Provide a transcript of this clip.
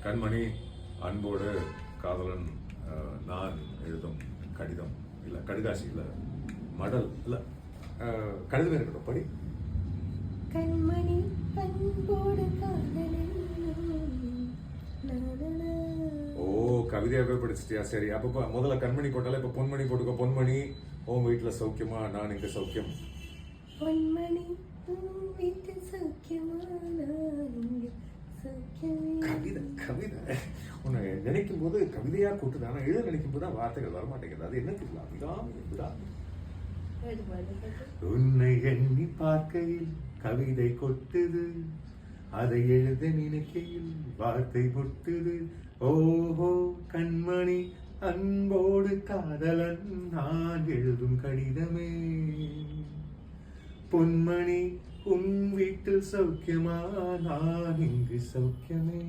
கண்மணி, அன்போடு காதலன் நான் எழுதும் கடிதம் இல்லை கடிதாசி இல்லை மடல் இல்லை கடிதம் இருக்கட்டும் படி. கண்மணி அன்போடு காதலன். ஓ, கவிதையாகவே படிச்சிட்டியா? சரி, அப்போ முதல்ல கண்மணி போட்டால இப்போ பொன்மணி போட்டுக்கோ. பொன்மணி, உன் வீட்டில் சௌக்கியமா? நான் இங்கே சௌக்கியம். பொன்மணி வீட்டில் சௌக்கியமா? நான் இங்கே சௌக்கியமே. கவிதை கவிதை உன்னை நினைக்கும் போது கவிதையா கூட்டுது. ஆனால் எழுத நினைக்கும் போது தான் வார்த்தைகள் வரமாட்டேங்குது. அது என்ன தெரியல. அபிராமி உன்னை எண்ணி பார்க்கையில் கவிதை கொட்டுது, அதை எழுத நினைக்கையில் வார்த்தை கொட்டுது. ஓஹோ கண்மணி அன்போடு காதலன் நான் எழுதும் கடிதமே. பொன்மணி உன் வீட்டில் சௌக்கியமா? நான் இங்கு சௌக்கியமே.